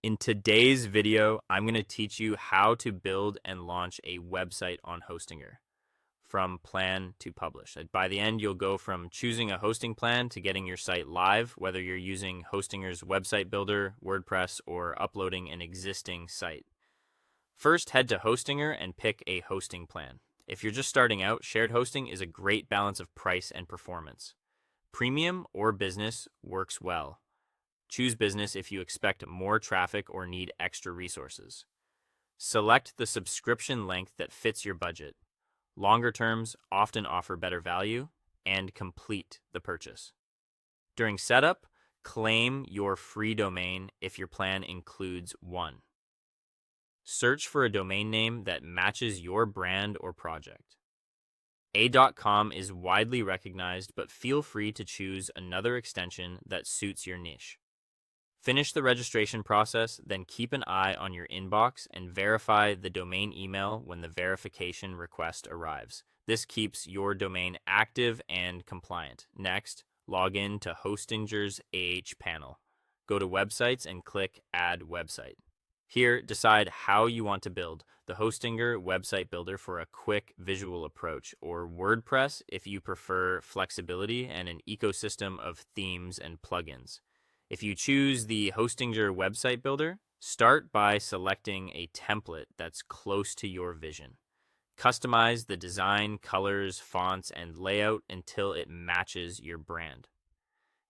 In today's video, I'm going to teach you how to build and launch a website on Hostinger from plan to publish. By the end, you'll go from choosing a hosting plan to getting your site live, whether you're using Hostinger's website builder, WordPress, or uploading an existing site. First, head to Hostinger and pick a hosting plan. If you're just starting out, shared hosting is a great balance of price and performance. Premium or business works well. Choose business if you expect more traffic or need extra resources. Select the subscription length that fits your budget. Longer terms often offer better value, and complete the purchase. During setup, claim your free domain if your plan includes one. Search for a domain name that matches your brand or project. A.com is widely recognized, but feel free to choose another extension that suits your niche. Finish the registration process, then keep an eye on your inbox and verify the domain email when the verification request arrives. This keeps your domain active and compliant. Next, log in to Hostinger's AH panel. Go to Websites and click Add Website. Here, decide how you want to build: the Hostinger website builder for a quick visual approach, or WordPress if you prefer flexibility and an ecosystem of themes and plugins. If you choose the Hostinger website builder, start by selecting a template that's close to your vision. Customize the design, colors, fonts, and layout until it matches your brand.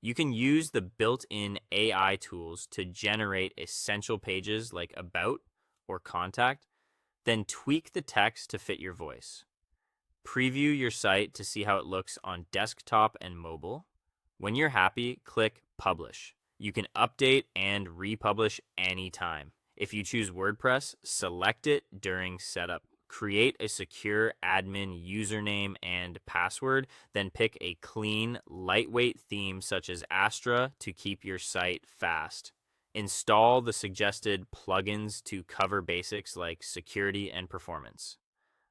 You can use the built-in AI tools to generate essential pages like About or Contact, then tweak the text to fit your voice. Preview your site to see how it looks on desktop and mobile. When you're happy, click Publish. You can update and republish anytime. If you choose WordPress, select it during setup. Create a secure admin username and password, then pick a clean, lightweight theme such as Astra to keep your site fast. Install the suggested plugins to cover basics like security and performance.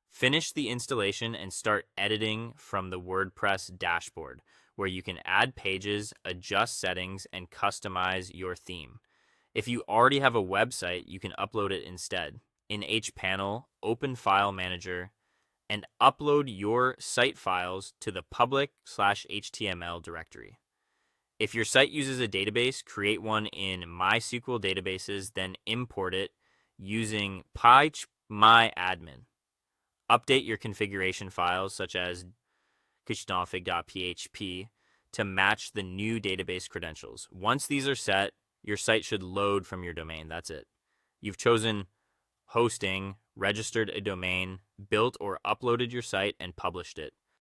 Finish the installation and start editing from the WordPress dashboard, where you can add pages, adjust settings, and customize your theme. If you already have a website, you can upload it instead. In hPanel, open File Manager, and upload your site files to the public/HTML directory. If your site uses a database, create one in MySQL databases, then import it using PyMyAdmin. Update your configuration files, such as config.php, to match the new database credentials. Once these are set, your site should load from your domain. That's it. You've chosen hosting, registered a domain, built or uploaded your site, and published it.